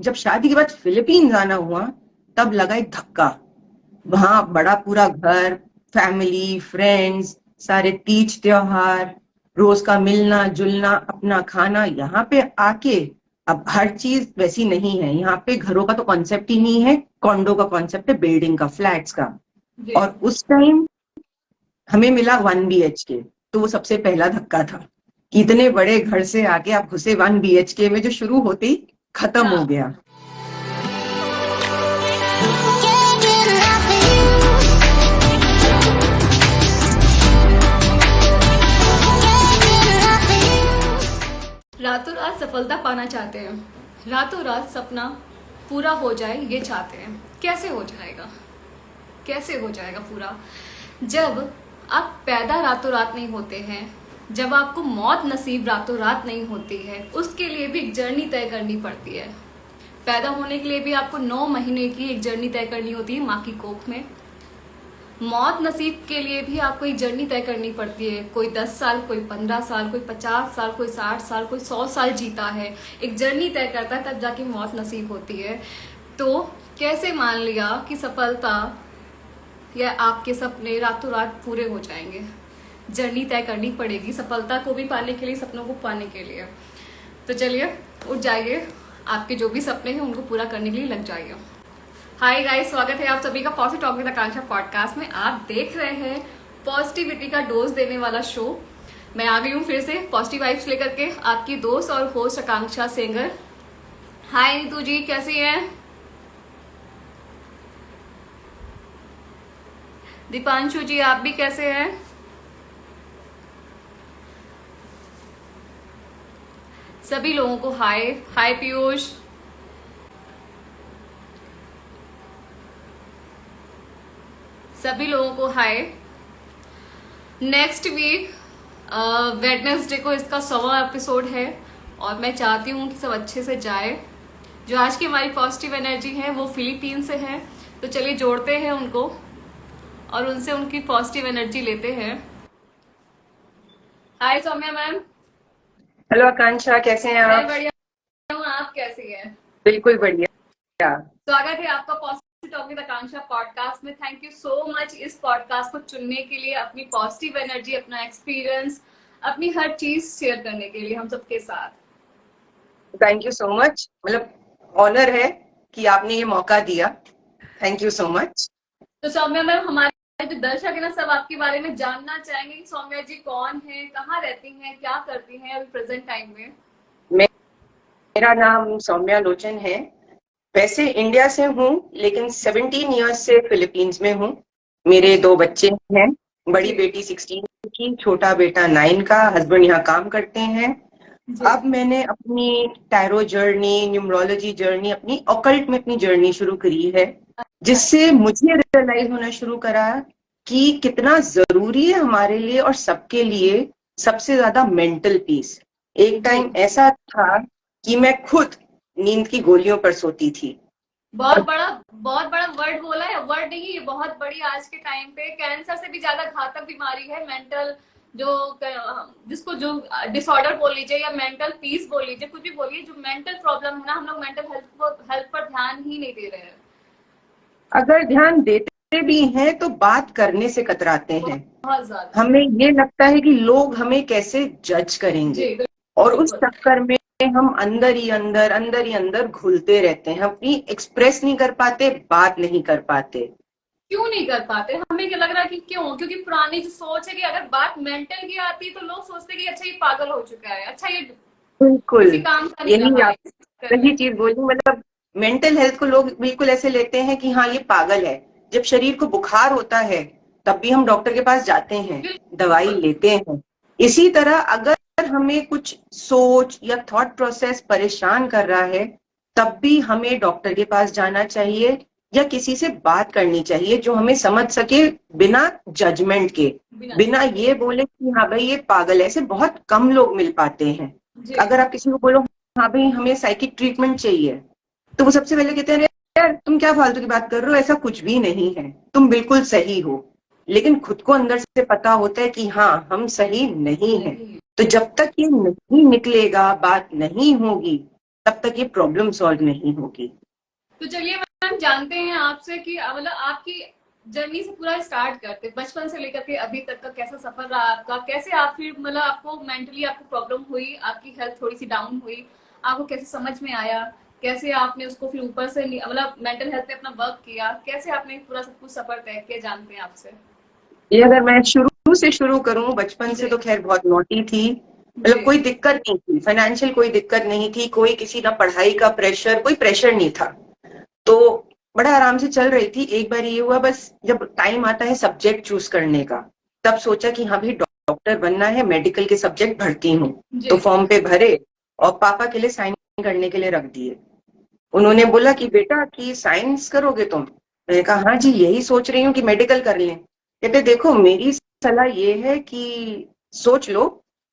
जब शादी के बाद फिलीपींस आना हुआ तब लगा एक धक्का। वहां बड़ा पूरा घर, फैमिली, फ्रेंड्स, सारे तीज त्योहार, रोज का मिलना जुलना, अपना खाना। यहाँ पे आके अब हर चीज वैसी नहीं है। यहाँ पे घरों का तो कॉन्सेप्ट ही नहीं है, कॉन्डो का कॉन्सेप्ट है, बिल्डिंग का, फ्लैट्स का। और उस टाइम हमें मिला 1 BHK, तो वो सबसे पहला धक्का था कि इतने बड़े घर से आके आप घुसे 1 BHK में, जो शुरू होते ही खत्म हो गया। रातों रात सफलता पाना चाहते हैं, रातों रात सपना पूरा हो जाए ये चाहते हैं। कैसे हो जाएगा, कैसे हो जाएगा पूरा? जब आप पैदा रातों रात नहीं होते हैं, जब आपको मौत नसीब रातों रात नहीं होती है, उसके लिए भी एक जर्नी तय करनी पड़ती है। पैदा होने के लिए भी आपको 9 महीने की एक जर्नी तय करनी होती है माँ की कोख में। मौत नसीब के लिए भी आपको एक जर्नी तय करनी पड़ती है। कोई 10 साल, कोई 15 साल, कोई 50 साल, कोई 60 साल, कोई 100 साल जीता है, एक जर्नी तय करता है, तब जाके मौत नसीब होती है। तो कैसे मान लिया कि सफलता या आपके सपने रातों रात पूरे हो जाएंगे? जर्नी तय करनी पड़ेगी सफलता को भी पाने के लिए, सपनों को पाने के लिए। तो चलिए उठ जाइए, आपके जो भी सपने हैं उनको पूरा करने के लिए लग जाइए। हाय गाइस, स्वागत है आप सभी का positive talk with Akanksha podcast में। आप देख रहे हैं पॉजिटिविटी का डोज देने वाला शो। मैं आ गई हूँ फिर से पॉजिटिव वाइब्स लेकर के, आपकी दोस्त और होस्ट आकांक्षा सेंगर। हाय नीतू जी, कैसी हैं? दीपांशु जी, आप भी कैसे हैं? सभी लोगों को हाय। हाय पीयूष, सभी लोगों को हाय। नेक्स्ट वीक वेडनेसडे को इसका 100वां एपिसोड है और मैं चाहती हूँ कि सब अच्छे से जाए। जो आज की हमारी पॉजिटिव एनर्जी है वो फिलीपीन से है, तो चलिए जोड़ते हैं उनको और उनसे उनकी पॉजिटिव एनर्जी लेते हैं। हाय सौम्या मैम। हेलो आकांक्षा, कैसे हैं मैं आप? बढ़िया हूँ, आप कैसी हैं? बिल्कुल बढ़िया। स्वागत है आपका positive talk with Akanksha podcast में। थैंक यू सो मच इस पॉडकास्ट को चुनने के लिए, अपनी पॉजिटिव एनर्जी, अपना एक्सपीरियंस, अपनी हर चीज शेयर करने के लिए हम सबके साथ। थैंक यू सो मच, मतलब ऑनर है कि आपने ये मौका दिया। Thank you so much. तो सौम्या मैम, हमारे जो दर्शक है ना, सब आपके बारे में जानना चाहेंगे कि सौम्या जी कौन है, कहाँ रहती हैं, क्या करती हैं अभी प्रेजेंट टाइम में। मेरा नाम सौम्या लोचन है। वैसे इंडिया से हूँ, लेकिन 17 इयर्स से फिलीपींस में हूँ। मेरे 2 बच्चे हैं, बड़ी बेटी 16 की, छोटा बेटा 9 का। हस्बैंड यहाँ काम करते हैं। अब मैंने अपनी टैरो जर्नी, न्यूमरोलॉजी जर्नी, अपनी ऑकल्ट में अपनी जर्नी शुरू करी है, जिससे मुझे रियलाइज होना शुरू करा कि कितना जरूरी है हमारे लिए और सबके लिए सबसे ज्यादा मेंटल पीस। एक टाइम ऐसा था कि मैं खुद नींद की गोलियों पर सोती थी। बहुत बड़ा वर्ड बोला है। वर्ड नहीं, ये बहुत बड़ी आज के टाइम पे कैंसर से भी ज्यादा घातक बीमारी है मेंटल, जो जिसको जो डिसऑर्डर बोल लीजिए या मेंटल पीस बोल लीजिए, कुछ भी बोलिए, जो मेंटल प्रॉब्लम है ना, हम लोग मेंटल हेल्थ पर ध्यान ही नहीं दे रहे हैं। अगर ध्यान देते भी हैं तो बात करने से कतराते हैं। बहुत ज्यादा। हमें ये लगता है कि लोग हमें कैसे जज करेंगे, और उस चक्कर में हम अंदर ही अंदर घुलते रहते हैं। अपनी एक्सप्रेस नहीं कर पाते, बात नहीं कर पाते। क्यों नहीं कर पाते? हमें क्या लग रहा है कि क्यों? क्योंकि पुरानी जो सोच है कि अगर बात मेंटल की आती है तो लोग सोचते हैं कि अच्छा ये पागल हो चुका है, अच्छा ये बिल्कुल किसी काम का नहीं यही रहा आप सही चीज बोली। मतलब मेंटल हेल्थ को लोग बिल्कुल ऐसे लेते हैं कि हाँ ये पागल है। जब शरीर को बुखार होता है तब भी हम डॉक्टर के पास जाते हैं, दवाई लेते हैं। इसी तरह अगर हमें कुछ सोच या थॉट प्रोसेस परेशान कर रहा है, तब भी हमें डॉक्टर के पास जाना चाहिए या किसी से बात करनी चाहिए जो हमें समझ सके, बिना जजमेंट के, बिना ये बोले कि हाँ भाई ये पागल है। ऐसे बहुत कम लोग मिल पाते हैं। अगर आप किसी को बोलो हाँ भाई हमें साइकिक ट्रीटमेंट चाहिए, तो वो सबसे पहले कहते हैं यार तुम क्या फालतू की बात कर रहे हो, ऐसा कुछ भी नहीं है, तुम बिल्कुल सही हो। लेकिन खुद को अंदर से पता होता है कि हाँ हम सही नहीं है। तो जब तक ये नहीं निकलेगा, बात नहीं होगी, तब तक ये प्रॉब्लम सॉल्व नहीं होगी। तो चलिए मैम, जानते हैं आपसे कि मतलब आपकी जर्नी से पूरा स्टार्ट करते, बचपन से लेकर के अभी तक का कैसा सफर रहा आपका, कैसे आप फिर मतलब आपको मेंटली आपको प्रॉब्लम हुई, आपकी हेल्थ थोड़ी सी डाउन हुई, आपको कैसे समझ में आया, कैसे आपने उसको फिर ऊपर से मतलब मेंटल हेल्थ पे अपना वर्क किया, कैसे आपने पूरा सब कुछ सफर तय किया, जानते हैं आपसे। ये अगर मैं शुरू से शुरू करूं, बचपन से जी तो खैर बहुत नोटी थी, जी मतलब कोई दिक्कत नहीं थी, फाइनेंशियल कोई दिक्कत नहीं थी, कोई किसी ना पढ़ाई का प्रेशर, कोई प्रेशर नहीं था, तो बड़ा आराम से चल रही थी। एक बार ये हुआ, बस जब टाइम आता है सब्जेक्ट चूज करने का, तब सोचा कि हाँ भाई डॉक्टर बनना है, मेडिकल के सब्जेक्ट भरती हूँ। जी तो फॉर्म पे भरे और पापा के लिए साइन करने के लिए रख दिए। उन्होंने बोला कि बेटा कि साइंस करोगे तुम? मैंने कहा हाँ जी, यही सोच रही हूँ कि मेडिकल कर लें। कहते देखो मेरी सलाह ये है कि सोच लो,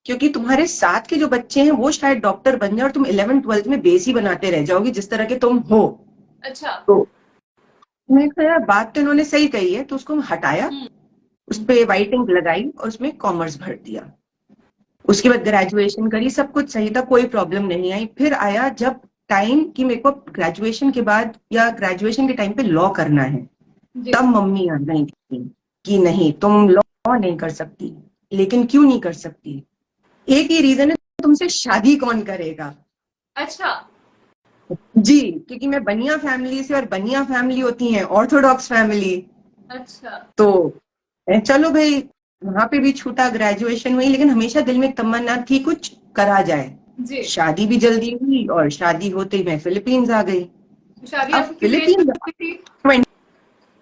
क्योंकि तुम्हारे साथ के जो बच्चे हैं वो शायद डॉक्टर बन जाए और तुम 11th 12th में बेस ही बनाते रह जाओगी जिस तरह के तुम हो। अच्छा तो मैं कहा यार बात तो इन्होंने सही कही है, तो उसको हटाया, उस पर वाइट इंक लगाई और उसमें कॉमर्स भर दिया। उसके बाद ग्रेजुएशन करी, सब कुछ सही था, कोई प्रॉब्लम नहीं आई। फिर आया जब टाइम कि मेरे को ग्रेजुएशन के बाद या ग्रेजुएशन के टाइम पे लॉ करना है, जी तब मम्मी आ गई थी कि नहीं तुम लॉ नहीं कर सकती। लेकिन क्यों नहीं कर सकती? एक ही रीजन है, तुमसे शादी कौन करेगा। अच्छा जी, क्योंकि मैं बनिया फैमिली से, और बनिया फैमिली होती है ऑर्थोडॉक्स फैमिली। अच्छा तो चलो भाई, वहां पे भी छूटा, ग्रेजुएशन हुई, लेकिन हमेशा दिल में तमन्ना थी कुछ करा जाए। जी। शादी भी जल्दी हुई और शादी होते ही मैं फिलीपींस आ गई। तो शादी अब आपकी किस एज में फिलीपींस हुई थी?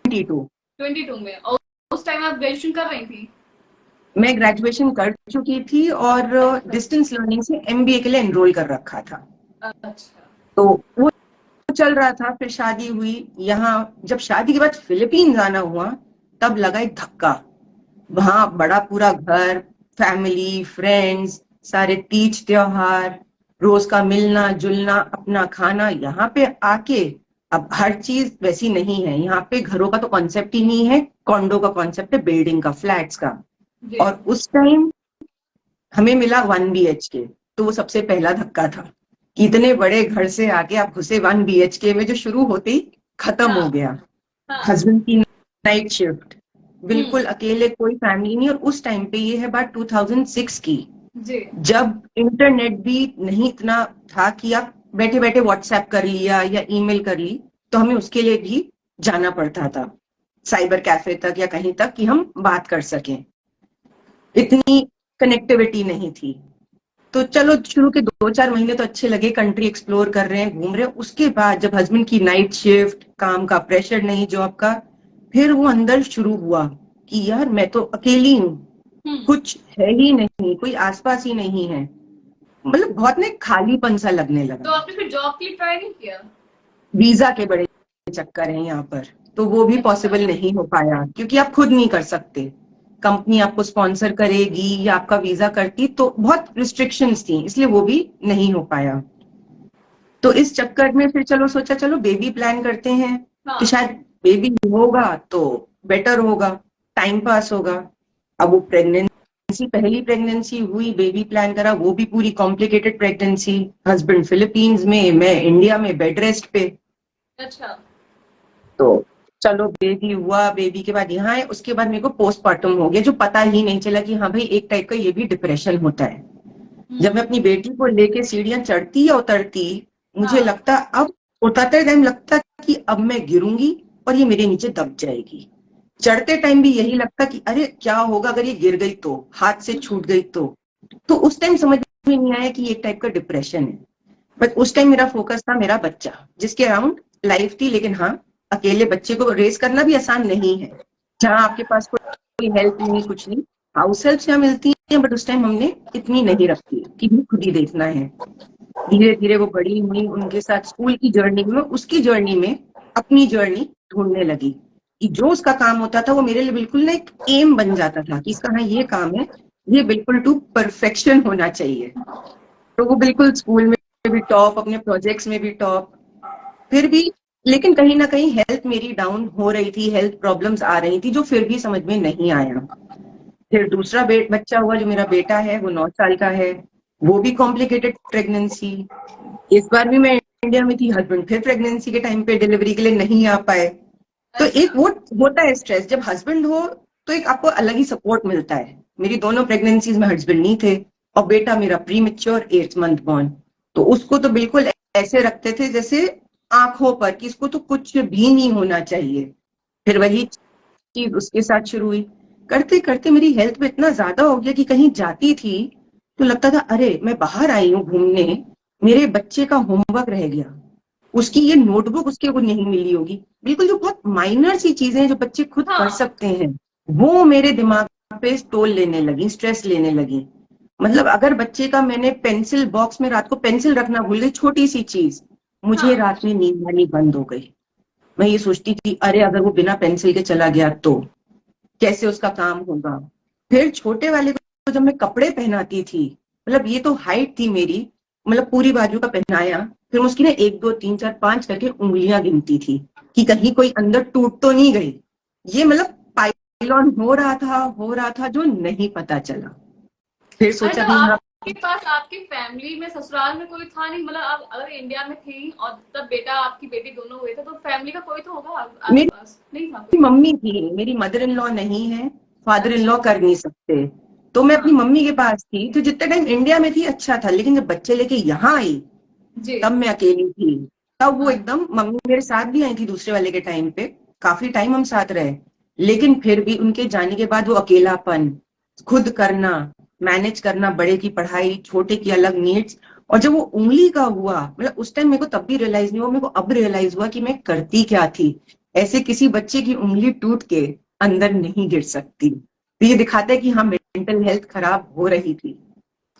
22, 22 में, और उस टाइम आप ग्रेजुएशन कर रही थी? मैं ग्रेजुएशन कर चुकी थी और अच्छा डिस्टेंस लर्निंग से एमबीए के लिए एनरोल कर रखा था। अच्छा तो वो चल रहा था, फिर शादी हुई। यहाँ जब शादी के बाद फिलीपींस आना हुआ, तब लगा एक धक्का। वहां बड़ा पूरा घर, फैमिली, फ्रेंड्स, सारे तीज त्योहार, रोज का मिलना जुलना, अपना खाना। यहाँ पे आके अब हर चीज वैसी नहीं है। यहाँ पे घरों का तो कॉन्सेप्ट ही नहीं है, कॉन्डो का कॉन्सेप्ट है, बिल्डिंग का, फ्लैट्स का। जी और उस टाइम हमें मिला 1 BHK, तो वो सबसे पहला धक्का था कि इतने बड़े घर से आके आप घुसे 1 BHK में, जो शुरू होते ही खत्म हाँ हो गया। हाँ हस्बैंड की नाइट शिफ्ट, हम्म बिल्कुल अकेले, कोई फैमिली नहीं। और उस टाइम पे, ये है बात 2006 की, जी जब इंटरनेट भी नहीं इतना था कि आप बैठे बैठे व्हाट्सएप कर लिया या ईमेल कर ली, तो हमें उसके लिए भी जाना पड़ता था साइबर कैफे तक या कहीं तक कि हम बात कर सकें। इतनी कनेक्टिविटी नहीं थी। तो चलो शुरू के 2-4 महीने तो अच्छे लगे, कंट्री एक्सप्लोर कर रहे हैं, घूम रहे हैं। उसके बाद जब हस्बैंड की नाइट शिफ्ट, काम का प्रेशर नहीं, जॉब का, फिर वो अंदर शुरू हुआ कि यार मैं तो अकेली हूँ, हम्म। कुछ है ही नहीं, कोई आसपास ही नहीं है। मतलब बहुत ना खालीपन सा लगने तो लगा। आपने फिर जॉब के लिए ट्राई नहीं किया? वीजा के बड़े चक्कर हैं यहाँ पर, तो वो भी अच्छा पॉसिबल नहीं हो पाया, क्योंकि आप खुद नहीं कर सकते। कंपनी आपको स्पॉन्सर करेगी या आपका वीजा करती, तो बहुत रिस्ट्रिक्शंस थी, इसलिए वो भी नहीं हो पाया। तो इस चक्कर में फिर चलो सोचा चलो बेबी प्लान करते हैं, कि हाँ शायद बेबी होगा तो बेटर होगा, टाइम पास होगा। अब वो प्रेगनेंसी, पहली प्रेगनेंसी हुई, बेबी प्लान करा, वो भी पूरी कॉम्प्लिकेटेड प्रेगनेंसी। हस्बैंड फिलीपींस में, मैं इंडिया में बेड रेस्ट पे। अच्छा तो चलो बेबी हुआ, बेबी के बाद यहाँ है, उसके बाद मेरे को पोस्टमार्टम हो गया, जो पता ही नहीं चला कि हाँ भाई एक टाइप का ये भी डिप्रेशन होता है। जब मैं अपनी हम्म। बेटी को लेके सीढ़ियां चढ़ती या उतरती, मुझे हाँ लगता, अब उतरते टाइम लगता कि अब मैं गिरूंगी और ये मेरे नीचे दब जाएगी। चढ़ते टाइम भी यही लगता कि अरे क्या होगा अगर ये गिर गई तो, हाथ से छूट गई तो उस टाइम समझ में नहीं आया कि ये एक टाइप का डिप्रेशन है। बट उस टाइम मेरा फोकस था मेरा बच्चा, जिसके अराउंड लाइफ थी। लेकिन हाँ, अकेले बच्चे को रेस करना भी आसान नहीं है, जहाँ आपके पास कोई हेल्प नहीं, कुछ नहीं। हाउस हेल्प यहाँ मिलती है, बट उस टाइम हमने इतनी नहीं रखी कि भी खुद ही देखना है। धीरे धीरे वो बड़ी हुई, उनके साथ स्कूल की जर्नी में, उसकी जर्नी में अपनी जर्नी ढूंढने लगी, कि जो उसका काम होता था वो मेरे लिए बिल्कुल ना एक एम बन जाता था कि इसका हाँ ये काम है, ये बिल्कुल टू परफेक्शन होना चाहिए। तो वो बिल्कुल स्कूल में भी टॉप, अपने प्रोजेक्ट्स में भी टॉप। फिर भी लेकिन कहीं ना कहीं हेल्थ मेरी डाउन हो रही थी, हेल्थ प्रॉब्लम्स आ रही थी, जो फिर भी समझ में नहीं आया। फिर दूसरा बच्चा हुआ, जो मेरा बेटा है, वो 9 साल का है, वो भी कॉम्प्लिकेटेड प्रेगनेंसी। इस बार भी मैं इंडिया में थी, हस्बैंड फिर प्रेगनेंसी के टाइम पे डिलीवरी के लिए नहीं आ पाए। तो एक वो होता है स्ट्रेस, जब हस्बैंड हो तो एक आपको अलग ही सपोर्ट मिलता है। मेरी दोनों प्रेगनेंसीज में हस्बैंड नहीं थे, और बेटा मेरा pre mature 8th month born, तो उसको तो बिल्कुल ऐसे रखते थे जैसे आंखों पर कि इसको तो कुछ भी नहीं होना चाहिए। फिर वही चीज उसके साथ शुरू हुई। करते करते मेरी हेल्थ में इतना ज्यादा हो गया कि कहीं जाती थी तो लगता था अरे मैं बाहर आई हूँ घूमने, मेरे बच्चे का होमवर्क रह गया, उसकी ये नोटबुक उसके को नहीं मिली होगी। बिल्कुल जो बहुत माइनर सी चीजें हैं जो बच्चे खुद कर हाँ सकते हैं, वो मेरे दिमाग पे टोल लेने लगी, स्ट्रेस लेने लगी। मतलब अगर बच्चे का मैंने पेंसिल बॉक्स में रात को पेंसिल रखना भूल गई, छोटी सी चीज, मुझे हाँ। रात में नींद आनी बंद हो गई। मैं ये सोचती थी अरे अगर वो बिना पेंसिल के चला गया तो कैसे उसका काम होगा। फिर छोटे वाले को जब मैं कपड़े पहनाती थी, मतलब ये तो हाइट थी मेरी, मतलब पूरी बाजू का पहनाया, फिर उसकी ना 1 2 3 4 5 करके उंगलियां गिनती थी कि कहीं कोई अंदर टूट तो नहीं गई। ये मतलब पाइलॉन हो रहा था जो नहीं पता चला। फिर अरे सोचा तो भी यहाँ आपके पास आपकी फैमिली में ससुराल में कोई था नहीं, मतलब आप अगर इंडिया में थी और तब बेटा आपकी बेटी दोनों हुए थे तो फैमिली का कोई तो होगा आस मेरी पास, नहीं था कोई? मम्मी थी, मेरी मदर इन लॉ नहीं है, फादर इन अच्छा। लॉ कर नहीं सकते, तो मैं अपनी हाँ मम्मी के पास थी। तो जितने टाइम इंडिया में थी अच्छा था, लेकिन जब बच्चे लेके यहाँ आई जी। तब मैं अकेली थी। तब वो हाँ एकदम, मम्मी मेरे साथ भी आई थी दूसरे वाले के टाइम पे, काफी टाइम हम साथ रहे, लेकिन फिर भी उनके जाने के बाद वो अकेलापन, खुद करना, मैनेज करना, बड़े की पढ़ाई, छोटे की अलग नीड्स। और जब वो उंगली का हुआ, मतलब उस टाइम मेरे को तब भी रियलाइज नहीं हुआ, मेरे को अब रियलाइज हुआ कि मैं करती क्या थी। ऐसे किसी बच्चे की उंगली टूट के अंदर नहीं गिर सकती। तो ये दिखाता है कि हाँ मेंटल हेल्थ खराब हो रही थी,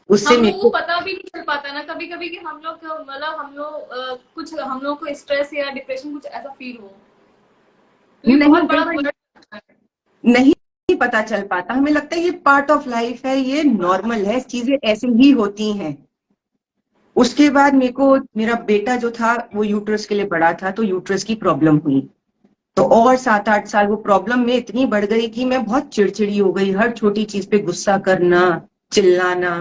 उससे हम मेरे लोगों को को। पता भी नहीं चल पाता ना कभी कभी कि हम लोग मतलब हम लोग कुछ हम लोग को स्ट्रेस या डिप्रेशन कुछ ऐसा फील हो, तो ये नहीं, बहुत कई बड़ा बार वर्ड है। नहीं पता चल पाता, हमें लगता है ये पार्ट ऑफ लाइफ है, ये नॉर्मल है, चीजें ऐसे ही होती हैं। उसके बाद मेरे को, मेरा बेटा जो था वो यूट्रस के लिए बड़ा था, तो यूट्रस की प्रॉब्लम हुई, तो और 7 8 साल वो प्रॉब्लम में इतनी बढ़ गई कि मैं बहुत चिड़चिड़ी हो गई, हर छोटी चीज पे गुस्सा करना, चिल्लाना।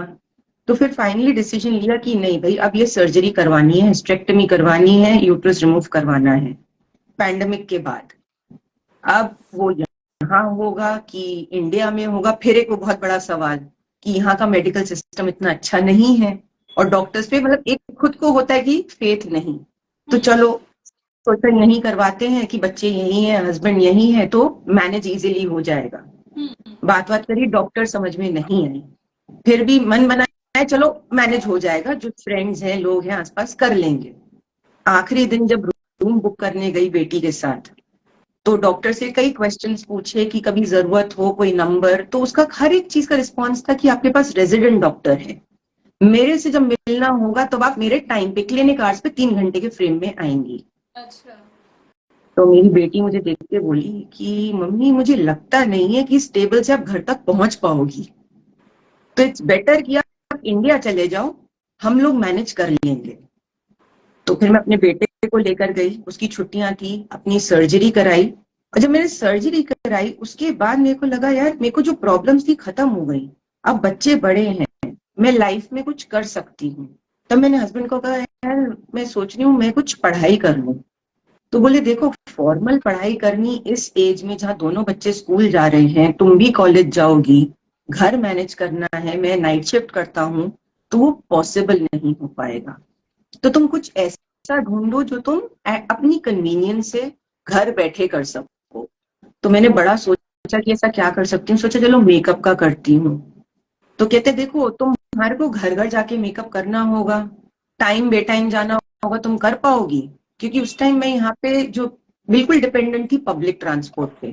तो फिर फाइनली डिसीजन लिया कि नहीं भाई अब ये सर्जरी करवानी है, हिस्टेक्टमी करवानी है, यूट्रस रिमूव करवाना है। पैंडेमिक के बाद अब वो यहाँ होगा कि इंडिया में होगा, फिर एक वो बहुत बड़ा सवाल कि यहाँ का मेडिकल सिस्टम इतना अच्छा नहीं है, और डॉक्टर्स पे मतलब एक खुद को होता है कि फेथ नहीं। तो चलो सोचा यहीं करवाते हैं कि बच्चे यहीं है, हस्बैंड यहीं है, तो मैनेज इजीली हो जाएगा। बात बात करी, डॉक्टर समझ में नहीं आई, फिर भी मन बनाया चलो मैनेज हो जाएगा, जो फ्रेंड्स हैं लोग हैं आसपास कर लेंगे। आखिरी दिन जब रूम बुक करने गई बेटी के साथ, तो डॉक्टर से कई क्वेश्चंस पूछे कि कभी जरूरत हो कोई नंबर, तो उसका हर एक चीज का रिस्पॉन्स था कि आपके पास रेजिडेंट डॉक्टर है, मेरे से जब मिलना होगा तब आप मेरे टाइम पे क्लिनिक आवर्स पे 3 घंटे के फ्रेम में आएंगी। अच्छा। तो मेरी बेटी मुझे देख के बोली कि मम्मी मुझे लगता नहीं है कि इस टेबल से आप घर तक पहुंच पाओगी, तो इट्स बेटर कि आप इंडिया चले जाओ, हम लोग मैनेज कर लेंगे। तो फिर मैं अपने बेटे को लेकर गई, उसकी छुट्टियां थी, अपनी सर्जरी कराई, और जब मैंने सर्जरी कराई उसके बाद मेरे को लगा यार मेरे को जो प्रॉब्लम्स थी खत्म हो गई, अब बच्चे बड़े हैं, मैं लाइफ में कुछ कर सकती हूँ। तब मैंने हस्बैंड को कहा यार मैं सोच रही हूँ मैं कुछ पढ़ाई कर लूँ। तो बोले देखो फॉर्मल पढ़ाई करनी इस एज में जहाँ दोनों बच्चे स्कूल जा रहे हैं, तुम भी कॉलेज जाओगी, घर मैनेज करना है, मैं नाइट शिफ्ट करता हूँ, तो वो पॉसिबल नहीं हो पाएगा। तो तुम कुछ ऐसा ढूंढो जो तुम अपनी कन्वीनियंस से घर बैठे कर सको। तो मैंने बड़ा सोचा कि ऐसा क्या कर सकती हूँ, सोचा चलो मेकअप का करती हूँ। तो कहते देखो तुम्हारे को घर घर जाके मेकअप करना होगा, टाइम बे टाइम जाना होगा, तुम कर पाओगी? क्योंकि उस टाइम मैं यहाँ पे जो बिल्कुल डिपेंडेंट थी पब्लिक ट्रांसपोर्ट पे,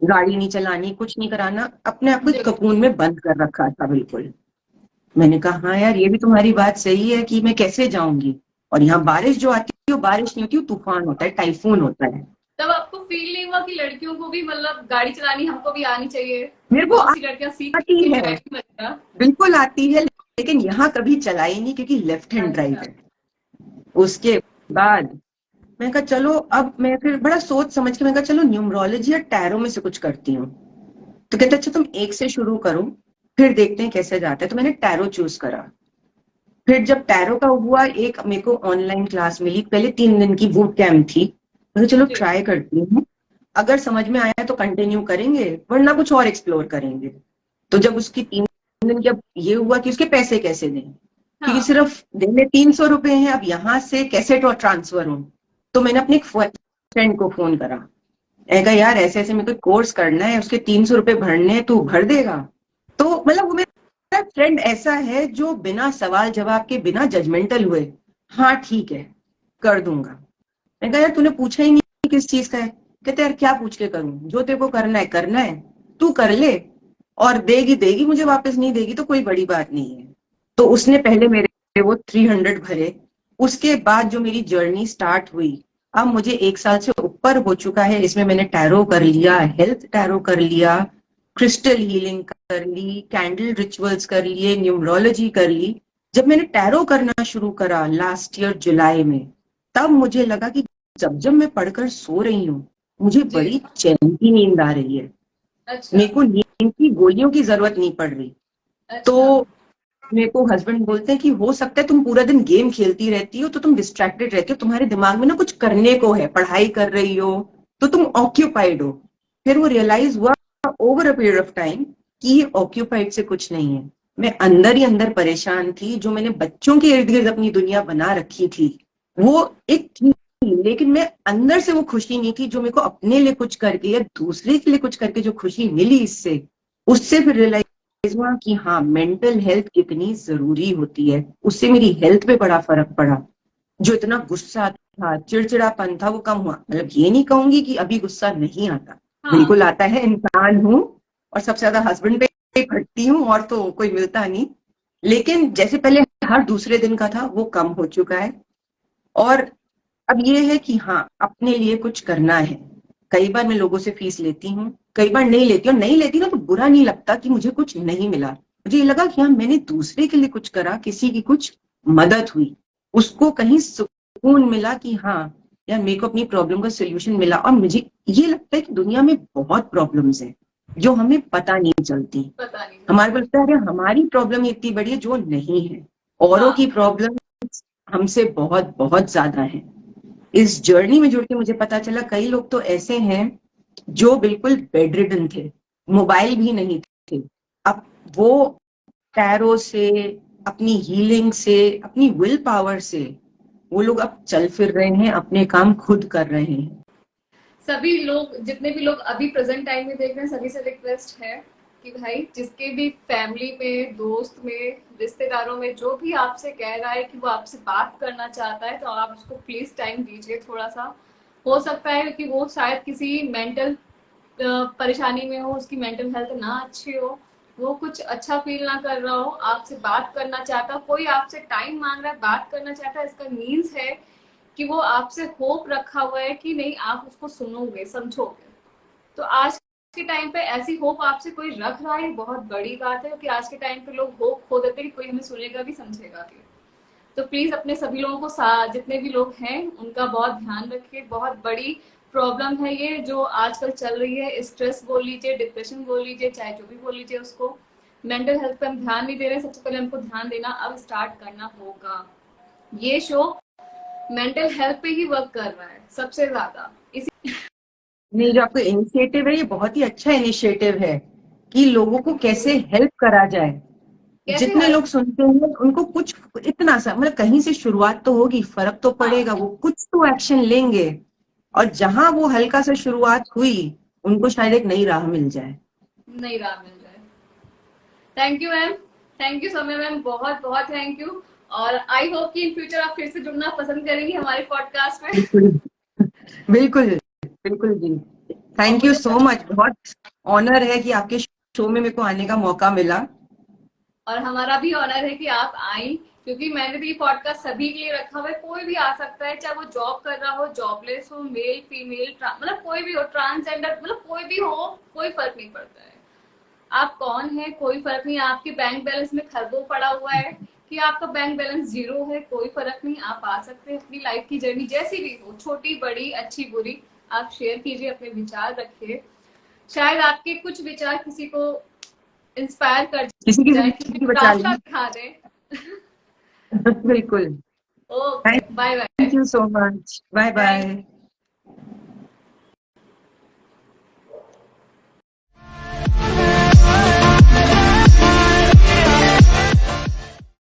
गाड़ी नहीं चलानी, कुछ नहीं कराना, अपने आप को जी। ककून में बंद कर रखा था बिल्कुल। मैंने कहा हाँ यार ये भी तुम्हारी बात सही है कि मैं कैसे जाऊंगी, और यहाँ बारिश जो आती है वो बारिश नहीं होती, वो तूफान होता है, टाइफून होता है। तब आपको फील नहीं हुआ कि लड़कियों को भी मतलब गाड़ी चलानी हमको भी आनी चाहिए? मेरे को बहुत सी लड़कियां सीख आती के है, ड्राइविंग लगता। बिल्कुल आती है, लेकिन यहाँ कभी चलाई नहीं क्योंकि लेफ्ट हैंड ड्राइव अच्छा। है। उसके बाद मैं कहा चलो, अब मैं फिर बड़ा सोच समझ के मैं कहा चलो न्यूमरोलॉजी या टैरो में से कुछ करती हूँ। तो कहते अच्छा तुम एक से शुरू करो, फिर देखते हैं कैसे जाता है, तो मैंने टैरो चूज करा। फिर जब टैरो का हुआ, एक मेरे को ऑनलाइन क्लास मिली, पहले 3 दिन की बूट कैंप थी, मैं चलो जी ट्राई करती हूँ, अगर समझ में आया तो कंटिन्यू करेंगे वरना कुछ और एक्सप्लोर करेंगे। तो जब उसकी 3 दिन की, अब ये हुआ कि उसके पैसे कैसे दें, क्योंकि हाँ सिर्फ दिन में 300 रुपए हैं, अब यहाँ से कैसे ट्रांसफर हो। तो मैंने अपने एक फ्रेंड को फोन करा, मैंने कहा यार ऐसे ऐसे मेरे को कोर्स करना है, उसके 300 रुपए भरने हैं, तू भर देगा? तो मतलब वो मेरा फ्रेंड ऐसा है जो बिना सवाल जवाब के, बिना जजमेंटल हुए, हाँ ठीक है कर दूंगा। मैंने कहा यार तूने पूछा ही नहीं किस चीज का है। कहते यार क्या पूछ के करूं, जो तेरे को करना है तू कर ले, और देगी देगी मुझे वापस, नहीं देगी तो कोई बड़ी बात नहीं है। तो उसने पहले मेरे वो 300 भरे। उसके बाद जो मेरी जर्नी स्टार्ट हुई, अब मुझे 1 साल से ऊपर हो चुका है, इसमें मैंने टैरो कर लिया, हेल्थ टैरो कर लिया, क्रिस्टल हीलिंग कर ली, कैंडल रिचुअल्स कर लिए, न्यूमरोलॉजी कर ली। जब मैंने टैरो करना शुरू करा लास्ट ईयर जुलाई में, तब मुझे लगा कि जब जब मैं पढ़कर सो रही हूँ मुझे जी। बड़ी चैन की नींद आ रही है, अच्छा मेरे को नींद की गोलियों की जरूरत नहीं पड़ रही। तो अच्छा। मेरे को हस्बैंड बोलते हैं कि हो सकता है तुम पूरा दिन गेम खेलती रहती हो तो तुम डिस्ट्रैक्टेड रहती हो, तुम्हारे दिमाग में ना कुछ करने को है, पढ़ाई कर रही हो तो तुम ऑक्यूपाइड हो। फिर वो रियलाइज हुआ over a period of time कि ये ऑक्यूपाइड से कुछ नहीं है, मैं अंदर ही अंदर परेशान थी। जो मैंने बच्चों के इर्द गिर्द अपनी दुनिया बना रखी थी वो एक थी, लेकिन मैं अंदर से वो खुशी नहीं थी, जो मेरे को अपने लिए कुछ करके या दूसरे के लिए कुछ करके जो खुशी मिली इससे, उससे फिर रियलाइज हुआ कि हाँ मेंटल हेल्थ कितनी जरूरी होती है। उससे मेरी हेल्थ पे बड़ा फर्क पड़ा। जो इतना गुस्सा था, चिड़चिड़ापन था, वो कम हुआ। मतलब ये नहीं कहूंगी कि अभी गुस्सा नहीं आता, हाँ बिल्कुल आता है, इंसान हूं, और सबसे ज्यादा हस्बैंड पे ही फटती हूँ, और तो कोई मिलता नहीं। लेकिन जैसे पहले हर दूसरे दिन का था वो कम हो चुका है। और अब ये है कि हाँ अपने लिए कुछ करना है। कई बार मैं लोगों से फीस लेती हूँ, कई बार नहीं लेती, और नहीं लेती ना तो बुरा नहीं लगता कि मुझे कुछ नहीं मिला। मुझे ये लगा कि हाँ मैंने दूसरे के लिए कुछ करा, किसी की कुछ मदद हुई, उसको कहीं सुकून मिला कि हाँ यार मेरे को अपनी प्रॉब्लम का सोल्यूशन मिला। और मुझे ये लगता है कि दुनिया में बहुत प्रॉब्लम्स हैं जो हमें पता नहीं चलती। पता नहीं हमारे को चलती। लगता है अरे हमारी प्रॉब्लम इतनी बड़ी है, जो नहीं है। औरों की हाँ प्रॉब्लम हमसे बहुत बहुत ज्यादा है। इस जर्नी में जुड़ के मुझे पता चला कई लोग तो ऐसे हैं जो बिल्कुल बेड रिडन थे, मोबाइल भी नहीं थे, अब वो टैरो से, अपनी हीलिंग से, अपनी विल पावर से वो लोग अब चल फिर रहे हैं, अपने काम खुद कर रहे हैं। सभी लोग, जितने भी लोग अभी प्रेजेंट टाइम में देख रहे हैं, सभी से रिक्वेस्ट है कि भाई जिसके भी फैमिली में, दोस्त में, रिश्तेदारों में जो भी आपसे कह रहा है कि वो आपसे बात करना चाहता है, तो आप उसको प्लीज टाइम दीजिए थोड़ा सा। हो सकता है कि वो शायद किसी मेंटल परेशानी में हो, उसकी मेंटल हेल्थ ना अच्छी हो, वो कुछ अच्छा फील ना कर रहा हो, आपसे बात करना चाहता हो, कोई आपसे टाइम मांग रहा है, बात करना चाहता है, इसका मीन्स है कि वो आपसे होप रखा हुआ है कि नहीं आप उसको सुनोगे, समझोगे। तो आज के टाइम पे ऐसी होप आपसे कोई रख रहा है, बहुत बड़ी बात है, क्योंकि आज के टाइम पे लोग होप खो देते हैं कि कोई हमें सुनेगा भी, समझेगा भी। तो प्लीज अपने सभी लोगों को, जितने भी लोग हैं उनका बहुत ध्यान रखिए। बहुत बड़ी प्रॉब्लम है ये जो आजकल चल रही है, स्ट्रेस बोल लीजिए, डिप्रेशन बोल लीजिए, चाहे जो भी बोल लीजिए उसको। मेंटल हेल्थ पे हम ध्यान नहीं दे रहे, सबसे पहले हमको ध्यान देना अब स्टार्ट करना होगा। ये शो मेंटल हेल्थ पे ही वर्क कर रहा है सबसे ज्यादा। इसी नहीं, जो आपका इनिशिएटिव है ये बहुत ही अच्छा इनिशिएटिव है कि लोगों को कैसे हेल्प करा जाए। कैसे जितने हेल्प। लोग सुनते हैं उनको कुछ इतना सा, मतलब कहीं से शुरुआत तो होगी, फर्क तो पड़ेगा, हाँ वो कुछ तो एक्शन लेंगे, और जहां वो हल्का सा शुरुआत हुई उनको शायद एक नई राह मिल जाए। नहीं रहा मिल जाए। Thank you ma'am, thank you समय मैम, बहुत बहुत थैंक यू। और आई होप कि इन फ्यूचर आप फिर से जुड़ना पसंद करेंगी हमारे पॉडकास्ट में। बिल्कुल बिल्कुल बिल्कुल जी। और थैंक यू मुझे सो मच, बहुत ऑनर है कि आपके शो में मेरे को आने का मौका मिला। और हमारा भी ऑनर है कि आप आई, क्योंकि मैंने भी पॉडकास्ट सभी के लिए रखा हुआ है, कोई भी आ सकता है, चाहे वो जॉब कर रहा हो, जॉबलेस हो, मेल फीमेल, मतलब कोई भी हो, ट्रांसजेंडर, मतलब कोई भी हो, कोई फर्क नहीं पड़ता है। आप कौन है कोई फर्क नहीं, आपके बैंक बैलेंस में खरबों पड़ा हुआ है कि आपका बैंक बैलेंस जीरो है, कोई फर्क नहीं, आप आ सकते हैं। अपनी लाइफ की जर्नी जैसी भी हो, छोटी बड़ी अच्छी बुरी, आप शेयर कीजिए, अपने विचार रखिए। शायद आपके कुछ विचार किसी को इंस्पायर कर किसी की जाए, किसी जिंदगी को बचा रास्ता ली। दिखा दे। बिल्कुल। Okay, bye bye. Thank you so much, bye thank bye.